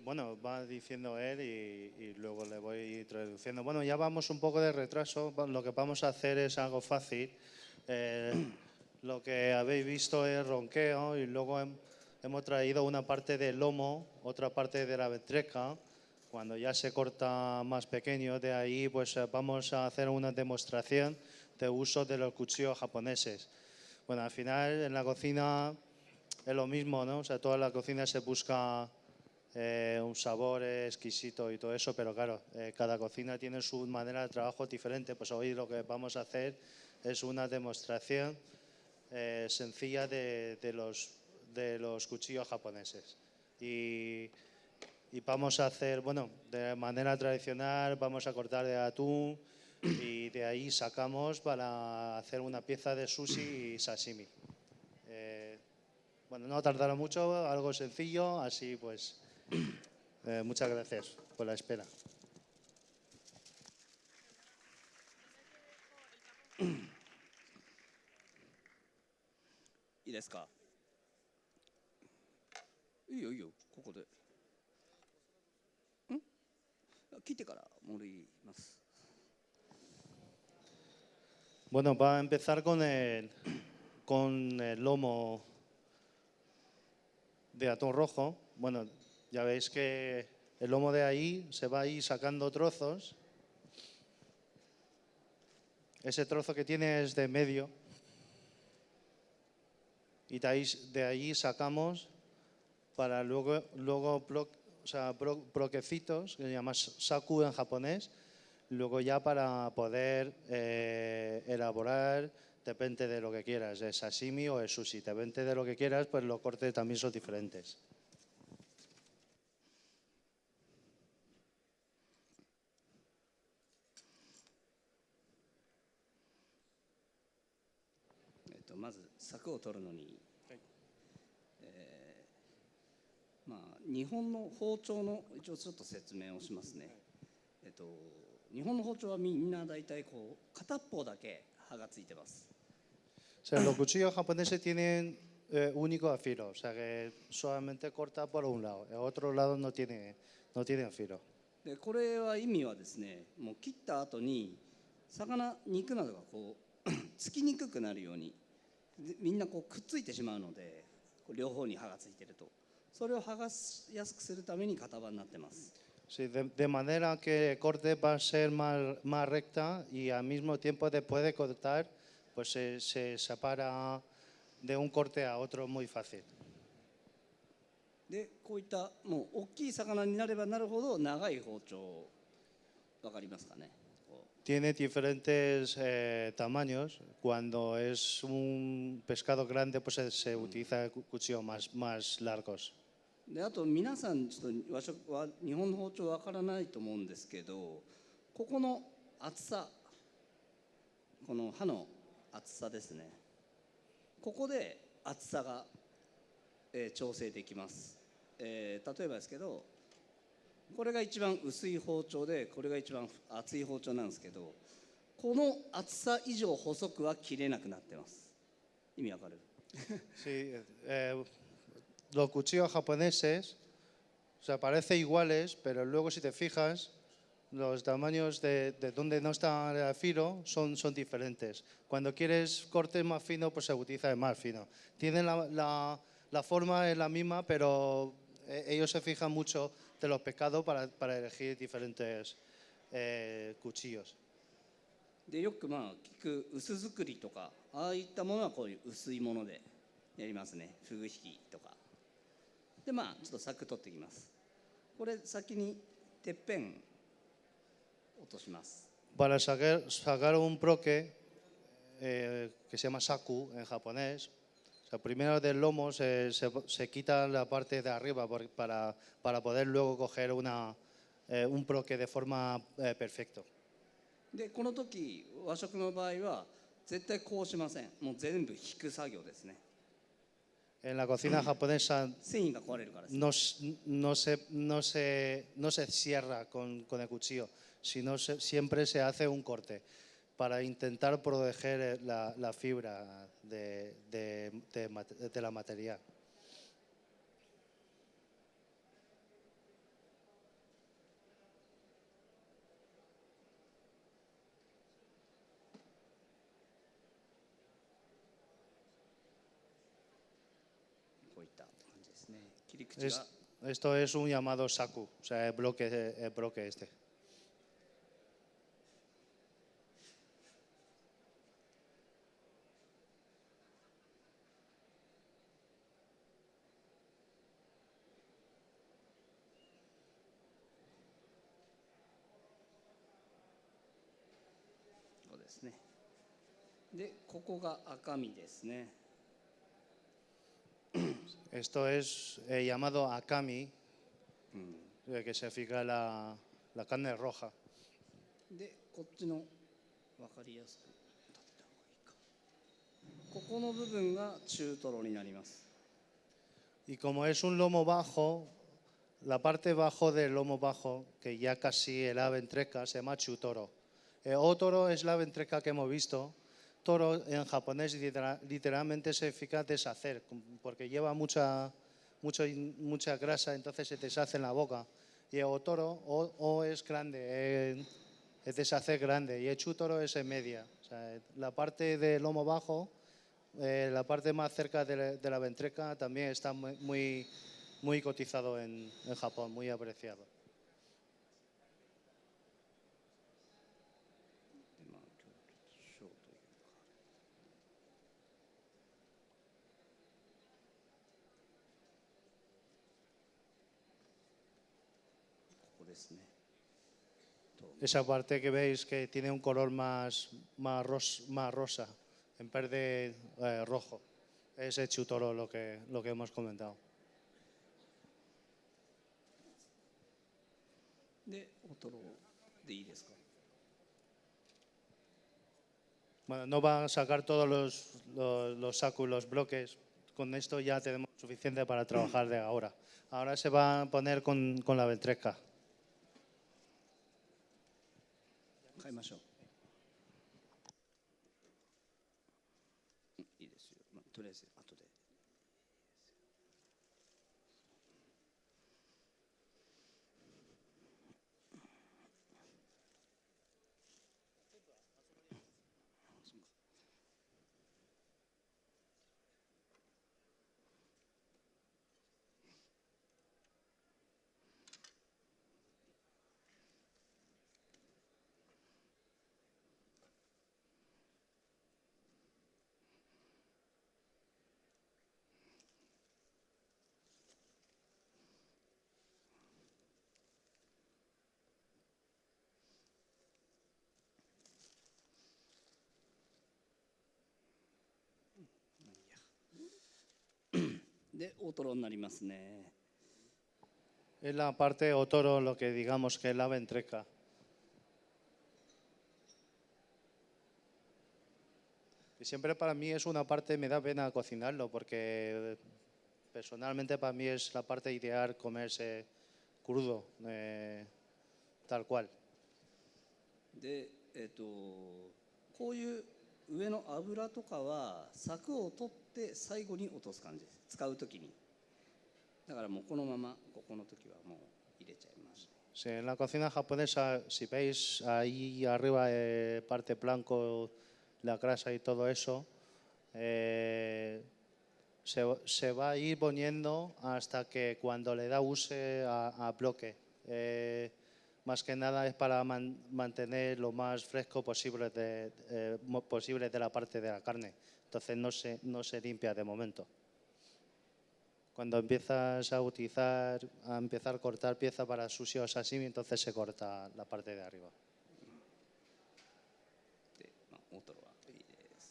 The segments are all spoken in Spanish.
Bueno, va diciendo él y luego le voy traduciendo. Bueno, ya vamos un poco de retraso. Lo que vamos a hacer es algo fácil. Lo que habéis visto es ronqueo y luego hemos traído una parte del lomo, otra parte de la ventreca. Cuando ya se corta más pequeño, de ahí pues vamos a hacer una demostración de uso de los cuchillos japoneses. Bueno, al final en la cocina es lo mismo, ¿no? O sea, toda la cocina se busca un sabor exquisito y todo eso, pero claro, cada cocina tiene su manera de trabajo diferente. Pues hoy lo que vamos a hacer es una demostración sencilla de los cuchillos japoneses. Y vamos a hacer, bueno, de manera tradicional, vamos a cortar de atún y de ahí sacamos para hacer una pieza de sushi y sashimi. Bueno, no tardará mucho, algo sencillo, así pues. Muchas gracias por la espera. いいですか。いいよいいよ、ここで。切ってから盛ります。Bueno, va a empezar con el lomo de atún rojo. Bueno, ya veis que el lomo de ahí se va a ir sacando trozos. Ese trozo que tiene es de medio. Y de ahí sacamos para luego broquecitos, que se llama saku en japonés. Luego ya para poder elaborar, depende de lo que quieras, de sashimi o de sushi. Depende de lo que quieras, pues los cortes también son diferentes. Más 柵を取るのに、日本の包丁の一応ちょっと説明をしますね。日本の包丁はみんなだいたいこう片っぽだけ刃がついてます。O sea, los cuchillos japoneses tienen único afilo, o sea que solamente corta por un lado, el otro lado no tiene afilo. でこれは意味はですね、もう切った後に魚肉などがこうつきにくくなるようにみんなこうくっついてしまうので、両方に刃がついてるとそれを剥がしやすくするために片刃になってます。Sí, de manera que el corte va a ser más recta y al mismo tiempo después de cortar pues se separa de un corte a otro muy fácil. でこういったもう大きい魚になればなるほど長い包丁、わかりますかね。Tiene diferentes tamaños. Cuando es un pescado grande, pues se utiliza cuchillos más largos. であと皆さんちょっと和食は日本の包丁わからないと思うんですけど、ここの厚さ、この刃の厚さですね。ここで厚さが、調整できます。例えばですけど、これが一番薄い包丁で、これが一番厚い包丁なんですけど、この厚さ以上細くは切れなくなってます。意味わかる？ Sí, los cuchillos japoneses, o sea, parecen iguales, pero luego si te fijas, los tamaños de donde no está el filo son diferentes. Cuando quieres cortes más fino, pues se utiliza el más fino. Tienen la forma es la misma, pero ellos se fijan mucho de los pescados para elegir diferentes cuchillos. でよく聞く薄作りとかああいったものはこういう薄いものでやりますね。ふぐ引きとかでちょっと柵取っていきます。これ先にてっぺん落とします。 Para sacar un broque que se llama saku en japonés, o sea, primero del lomo se quita la parte de arriba para poder luego coger un broque de forma perfecto. でこの時和食の場合は絶対こうしません。もう全部引く作業ですね。 En la cocina japonesa 繊維が壊れるからです。no se cierra con el cuchillo, sino siempre se hace un corte para intentar proteger la fibra de la material. すね。切り口が Esto es un llamado saku, o sea, el bloque este. そうですね。で、ここが赤身ですね。Esto es llamado akami, que significa la carne roja. で、こっちの分かりやすく立てた方がいいか。ここの部分が中トロになります。 Y como es un lomo bajo, la parte bajo del lomo bajo, que ya casi es la ventreca, se llama chutoro. Otoro es la ventreca que hemos visto. Toro en japonés literalmente significa deshacer, porque lleva mucha grasa, entonces se deshace en la boca. Y el otoro, o es grande, es deshacer grande, y el chutoro es en media. O sea, la parte del lomo bajo, la parte más cerca de la ventreca también está muy cotizado en Japón, muy apreciado. で、まあ、今日ショーというか。ここですね。 Esa parte que veis que tiene un color más rosa, en vez de rojo. Es el chutoro lo que hemos comentado. で、おとろでいいですか。 Bueno, no van a sacar todos los saku, los bloques. Con esto ya tenemos suficiente para trabajar de ahora. Ahora se va a poner con la ventreca. 変えましょう。いいですよ。まあ、とりあえず後で。で、大トロになりますね。 Es la parte otoro lo que digamos que es la ventreca. Y siempre para mí es una parte, me da pena cocinarlo, porque personalmente para mí es la parte ideal comerse crudo, tal cual. で、こういう上の油とかは柵を取って最後に落とす感じです。使うときに。だからもうこのままここの時はもう入れちゃいます。 Sí, en la cocina japonesa, si veis ahí arriba parte blanco, la grasa y todo eso, se va a ir poniendo hasta que cuando le da use a bloque. Más que nada es para mantener lo más fresco posible de la parte de la carne. Entonces no se limpia de momento. Cuando empiezas a utilizar, a empezar a cortar pieza para sushi o sashimi, entonces se corta la parte de arriba. で、まあ、大トロはいいです。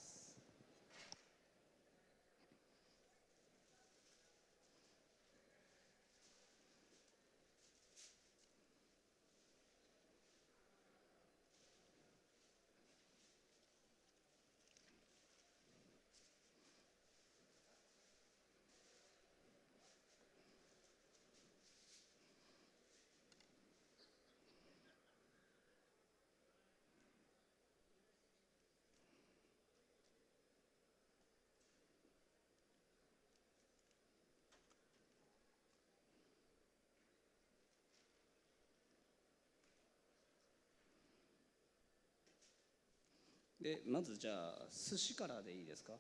で、まずじゃあ寿司からでいいですか。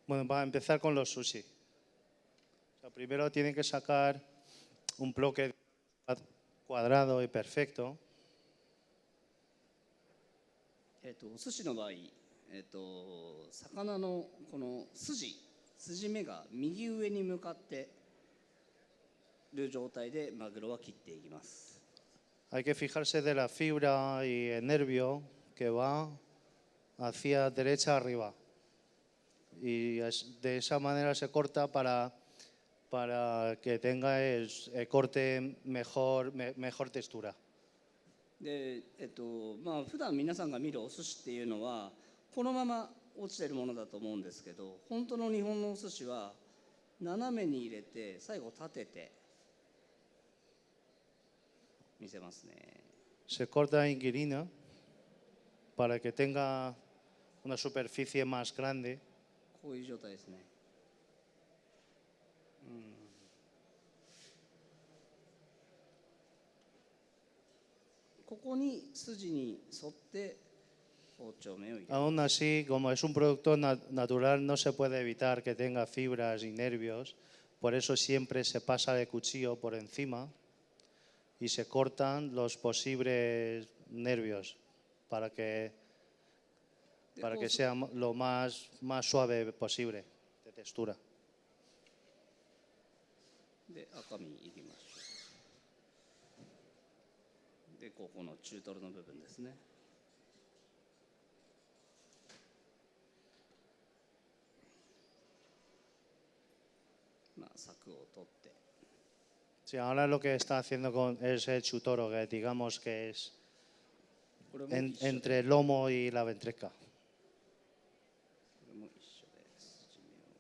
Bueno, para empezar con los sushi. Primero tienen que sacar un bloque cuadrado y perfecto. お寿司の場合、魚のこの筋目が右上に向かっている状態でマグロは切っていきます。Hay que fijarse de la fibra y el nervio que va hacia derecha arriba. Y de esa manera se corta para que tenga el corte mejor textura. で、普段皆さんが見るお寿司っていうのはこのまま落ちてるものだと思うんですけど、本当の日本のお寿司は斜めに入れて最後立てて見せますね。Se corta inquilina para que tenga una superficie más grande. こういう状態ですね。ここに筋に沿って包丁目を入れる。Aún así, como es un producto natural, no se puede evitar que tenga fibras y nervios. Por eso siempre se pasa el cuchillo por encima y se cortan los posibles nervios para que sea lo más suave posible de textura. で、赤身いきましょう。で、ここの中トロの部分ですね。柵を取って。Sí, ahora lo que está haciendo es el chutoro, que digamos que es entre el lomo y la ventreca. これも一緒です。筋目を。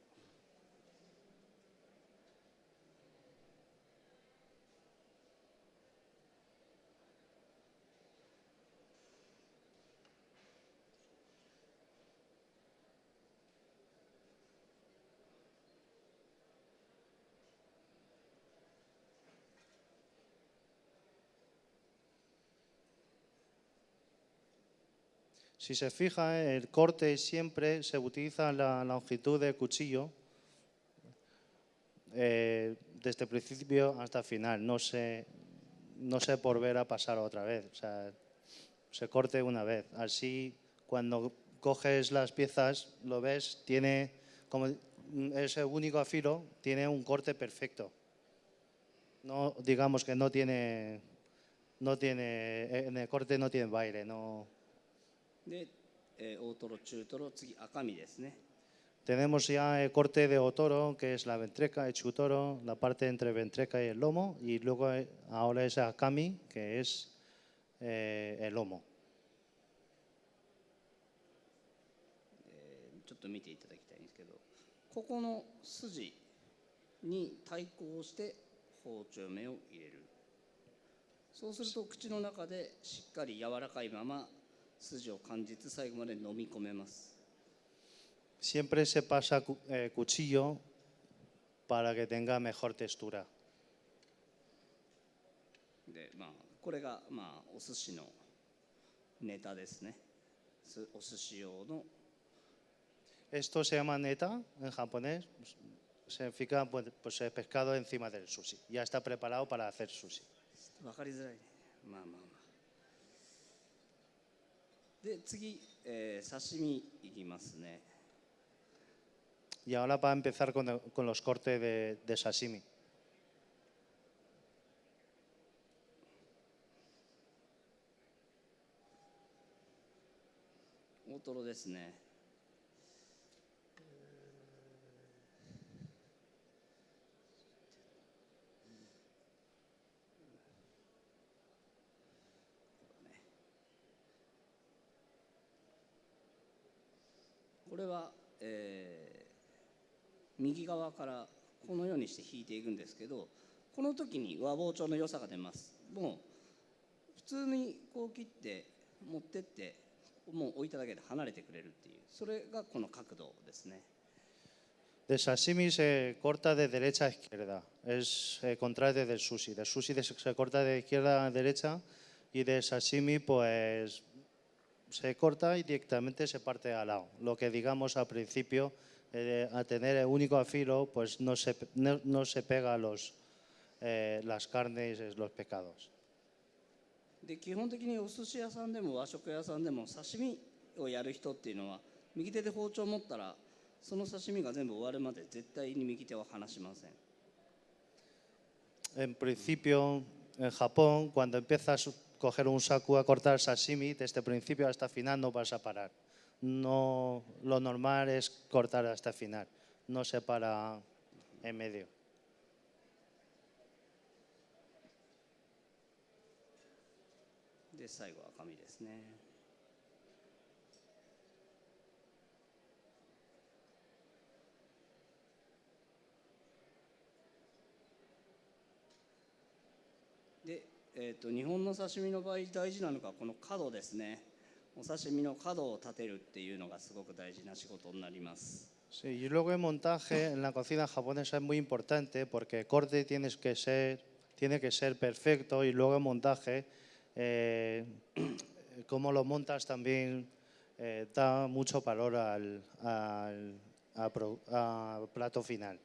Si se fija, el corte siempre se utiliza la longitud del cuchillo desde el principio hasta el final. No se volver a pasar otra vez. O sea, se corte una vez. Así, cuando coges las piezas, lo ves, tiene, como es el único afilo, tiene un corte perfecto. No, digamos que no tiene, en el corte no tiene baile, no. で、大トロ、中トロ、次赤身ですね。Tenemos ya el corte de otoro, que es la ventreca, el chutoro, la parte entre ventreca y el lomo, y luego ahora es akami, que es el lomo. ちょっと見ていただきたいんですけど、ここの筋に対抗して包丁目を入れる。そうすると口の中でしっかり柔らかいまま筋を感じて最後まで飲み込めます。Siempre se pasa cuchillo para que tenga mejor textura. で、これがお寿司のネタですね。お寿司用の。Esto se llama neta en japonés. Significa pues el pescado encima del sushi. Ya está preparado para hacer sushi. わかりづらいね。で、次、刺身いきますね。Y ahora va a empezar con los cortes de sashimi. 大トロですね。これは、右側からこのようにして引いていくんですけど、この時に和包丁の良さが出ます。もう普通にこう切って持ってってもう置いただけで離れてくれるっていう、それがこの角度ですね。De sashimi se corta de derecha a izquierda, es contrario del sushi. Del sushi se corta de izquierda a derecha y de sashimi pues se corta y directamente se parte al lado. Lo que digamos al principio a tener el único filo, pues no se pega las carnes, los pecados. で基本的にお寿司屋さんでも和食屋さんでも刺身をやる人っていうのは右手で包丁を持ったらその刺身が全部終わるまで絶対に右手は離しません。 En principio, en Japón, cuando empiezas a coger un saku a cortar sashimi, desde principio hasta final no vas a parar. No, lo normal es cortar hasta el final, no se para en medio. で最後赤身ですね。で、日本の刺身の場合大事なのがこの角ですね。お刺身の角を立てるっていうのがすごく大事な仕事になります。 Sí, y luego el montaje en la cocina japonesa es muy importante porque el corte tiene que ser perfecto y luego el montaje, cómo lo montas también da mucho valor al plato final.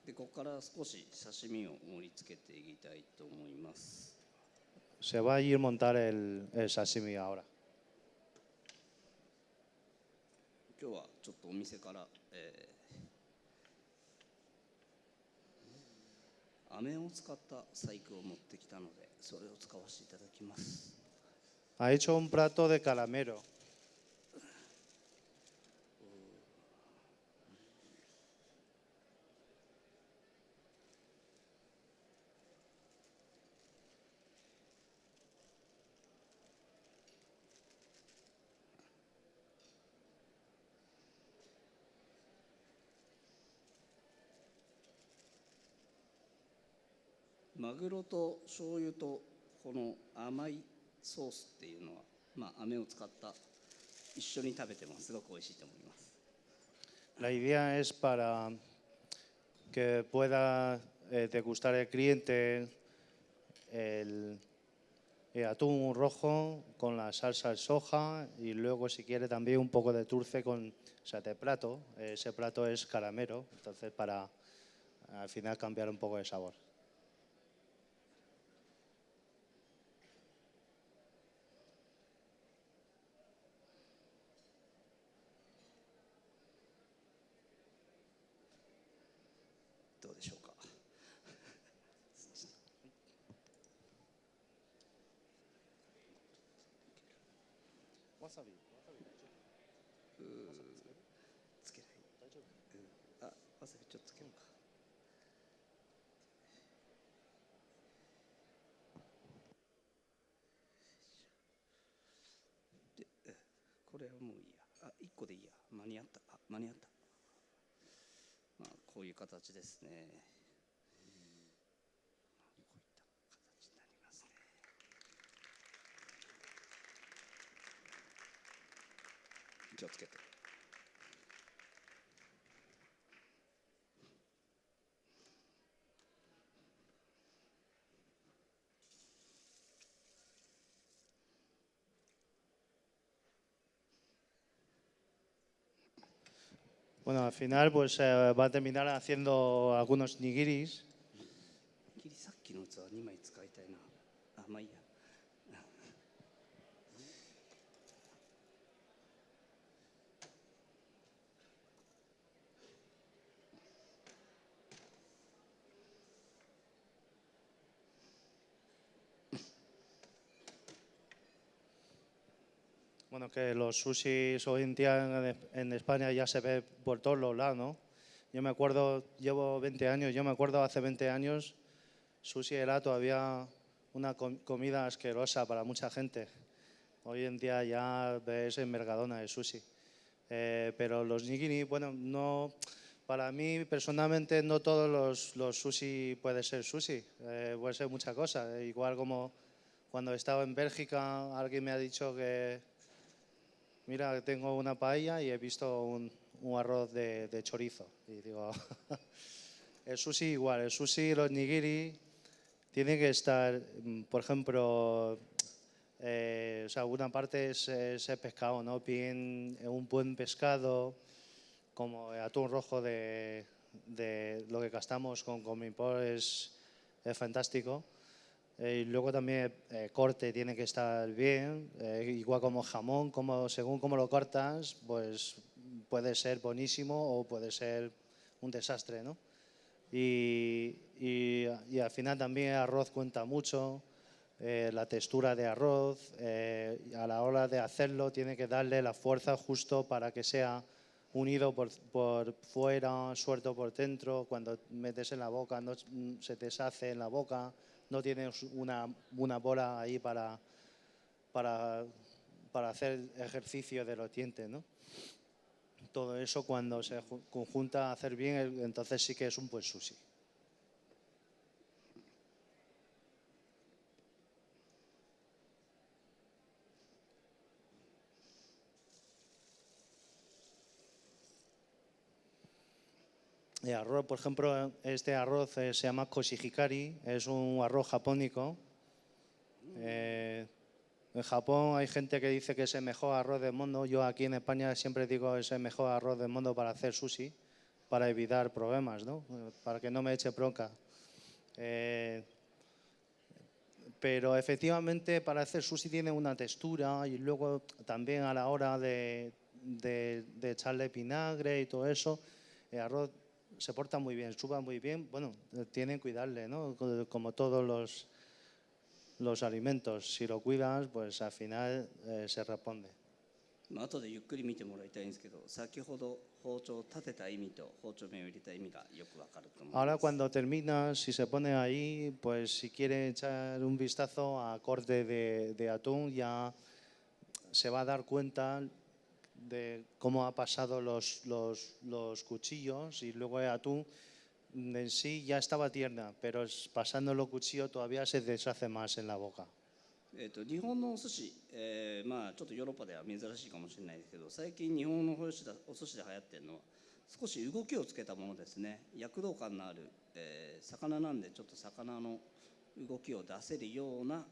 でここから少し刺身を盛り付けていきたいと思います。 Se va a ir a montar el sashimi ahora. 今日はちょっとお店から、飴を使った細工を持ってきたのでそれを使わせていただきます。 Ha hecho un plato de calamero. マグロと醤油とこの甘いソースっていうのは、飴を使った一緒に食べてもすごく美味しいと思います。 La idea es para que pueda degustar el cliente el atún rojo con la salsa de soja y luego si quiere también un poco de dulce con de plato. Ese plato es calamero, entonces para al final cambiar un poco de sabor. どうでしょうか。わさびつけない。あ、わさびちょっとつけようか。で、これはもういいや。あ、1個でいいや。間に合った。あ、間に合った。こういう形ですね。こういった形になりますね。気をつけて。Bueno, al final pues va a terminar haciendo algunos nigiris. さっきの器2枚使いたいな。あ、まあいいや。Bueno, que los sushis hoy en día en España ya se ve por todos los lados, ¿no? Yo me acuerdo, llevo 20 años, yo me acuerdo hace 20 años, sushi era todavía una comida asquerosa para mucha gente. Hoy en día ya ves en Mercadona el sushi. Pero los nigiri, bueno, no, para mí personalmente no todos los sushi puede ser sushi, puede ser mucha cosa. Igual como cuando he estado en Bélgica, alguien me ha dicho que, mira, tengo una paella y he visto un arroz de chorizo. Y digo, el sushi igual, el sushi, los nigiri, tiene que estar, por ejemplo, o sea, una parte es el pescado, ¿no? Bien, un buen pescado como el atún rojo de lo que gastamos con Comipol es fantástico. Y luego también corte tiene que estar bien, igual como jamón, según cómo lo cortas, pues puede ser buenísimo o puede ser un desastre, ¿no? Y al final también el arroz cuenta mucho, la textura de arroz, a la hora de hacerlo tiene que darle la fuerza justo para que sea unido por fuera, suelto por dentro, cuando metes en la boca no se deshace en la boca, no tienes una bola ahí para hacer ejercicio de los dientes, ¿no? Todo eso cuando se conjunta a hacer bien, entonces sí que es un buen sushi. El arroz, por ejemplo, este arroz se llama koshihikari, es un arroz japónico. En Japón hay gente que dice que es el mejor arroz del mundo. Yo aquí en España siempre digo que es el mejor arroz del mundo para hacer sushi, para evitar problemas, ¿no? Para que no me eche bronca. Pero efectivamente para hacer sushi tiene una textura y luego también a la hora de echarle vinagre y todo eso, el arroz se porta muy bien, suba muy bien. Bueno, tienen que cuidarle, ¿no? Como todos los alimentos. Si lo cuidas, pues al final se responde. 後でゆっくり見てもらいたいんですけど、先ほど包丁を立てた意味と包丁目を入れた意味がよくわかると思います。 Ahora cuando terminas, si se pone ahí, pues si quiere echar un vistazo a corte de atún, ya se va a dar cuenta de cómo ha pasado los cuchillos y luego el atún en sí ya estaba tierna, pero pasando los cuchillos todavía se deshace más en la boca. 日本のお寿司、まあちょっとヨーロッパでは珍しいかもしれないですけど、最近日本のお寿司で流行ってるのは少し動きをつけたものですね。躍動感のある、魚なんでちょっと魚の動きを出せるような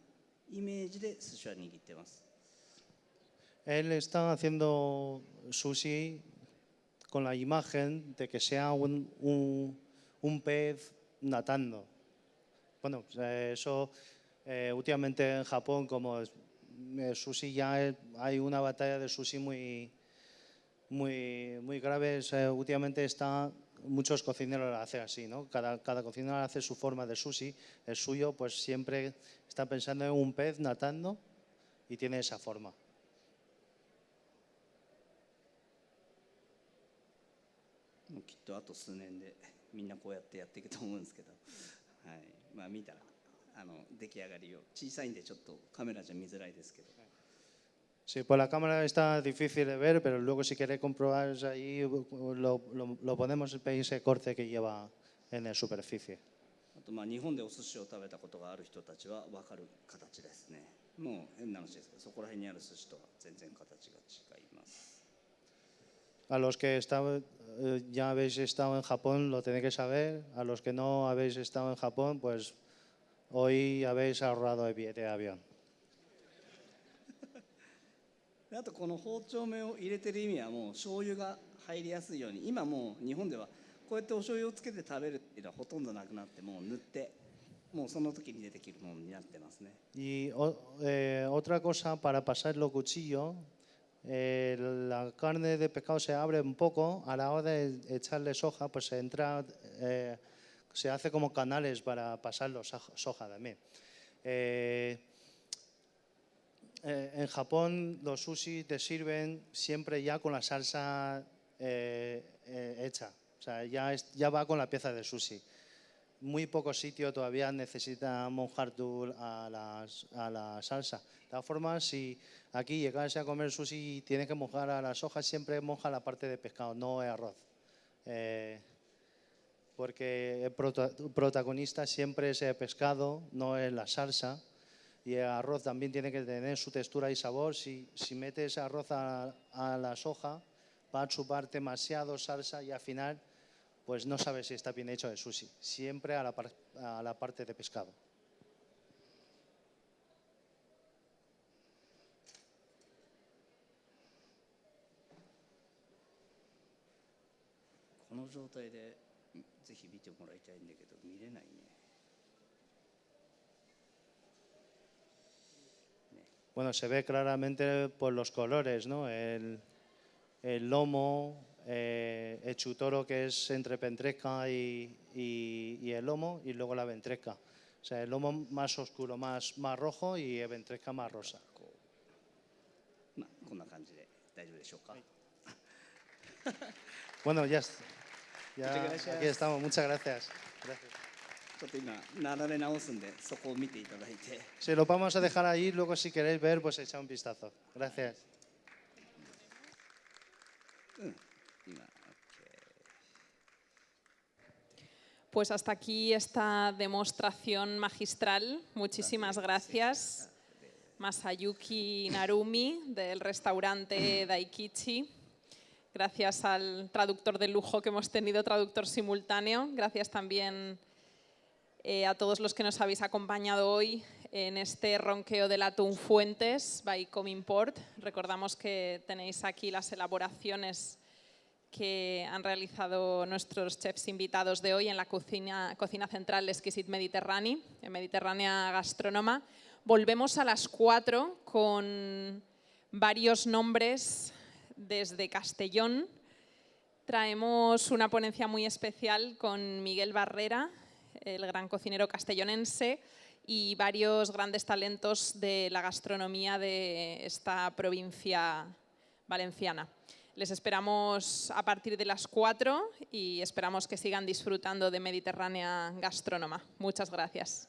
イメージで寿司は握ってます。 Él está haciendo sushi con la imagen de que sea un pez natando. Bueno, eso últimamente en Japón, como sushi ya hay una batalla de sushi muy grave. Últimamente muchos cocineros lo hacen así, ¿no? Cada cocinero hace su forma de sushi. El suyo, pues siempre está pensando en un pez natando y tiene esa forma. きっとあと数年でみんなこうやってやっていくと思うんですけど、はい、まあ見たら出来上がりを小さいんでちょっとカメラじゃ見づらいですけど。 Sí, por la cámara está difícil de ver, pero luego si queréis comprobar ahí lo podemos ver ese corte que lleva en la superficie. あとまあ日本でお寿司を食べたことがある人たちは分かる形ですね。もう変な話ですけど、そこら辺にある寿司とは全然形が違います。 A los que ya habéis estado en Japón lo tenéis que saber. A los que no habéis estado en Japón, pues hoy habéis ahorrado el billete de avión. あとこの包丁目を入れてる意味はもう醤油が入りやすいように、今もう日本ではこうやってお醤油をつけて食べるっていうのはほとんどなくなって、もう塗ってもうその時に出てくるものになってますね。 Y otra cosa para pasar los cuchillos, la carne de pescado se abre un poco a la hora de echarle soja, pues se hace como canales para pasar los soja también. En Japón los sushi te sirven siempre ya con la salsa hecha, o sea, ya va con la pieza de sushi. Muy pocos sitios todavía necesitan mojar a la salsa. De todas formas, si aquí llegas a comer sushi y tienes que mojar a las hojas, siempre moja la parte de pescado, no el arroz. Porque el protagonista siempre es el pescado, no es la salsa. Y el arroz también tiene que tener su textura y sabor. Si metes arroz a la soja, va a chupar demasiado salsa y al final pues no sabes si está bien hecho el sushi. Siempre a la parte de pescado. 状態でぜひ見てもらいたいんだけど見れないね。Bueno, se ve claramente por los colores, ¿no? El lomo, el chutoro que es entre ventresca y el lomo, y luego la ventresca. O sea, el lomo más oscuro, más rojo, y el ventresca más rosa. まあこんな感じで大丈夫でしょうか。Bueno, ya Muchas gracias. aquí estamos. Muchas gracias. Gracias. ちょっと今並べ直すんでそこを見ていただいて。 Sí, lo vamos a dejar ahí, luego si queréis ver, pues echad un vistazo. Gracias. 今 Pues hasta aquí esta demostración magistral. Muchísimas gracias, Masayuki Narumi, del restaurante Daikichi. Gracias al traductor de lujo que hemos tenido, traductor simultáneo. Gracias también a todos los que nos habéis acompañado hoy en este ronqueo del atún Fuentes by Comimport. Recordamos que tenéis aquí las elaboraciones que han realizado nuestros chefs invitados de hoy en la cocina central Exquisite Mediterráneo, en Mediterránea Gastronoma. Volvemos a las 4 con varios nombres desde Castellón. Traemos una ponencia muy especial con Miguel Barrera, el gran cocinero castellonense, y varios grandes talentos de la gastronomía de esta provincia valenciana. Les esperamos a partir de las 4 y esperamos que sigan disfrutando de Mediterránea Gastronoma. Muchas gracias.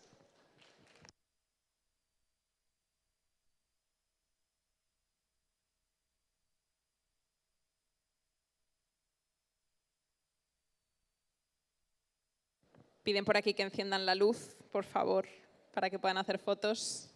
Piden por aquí que enciendan la luz, por favor, para que puedan hacer fotos.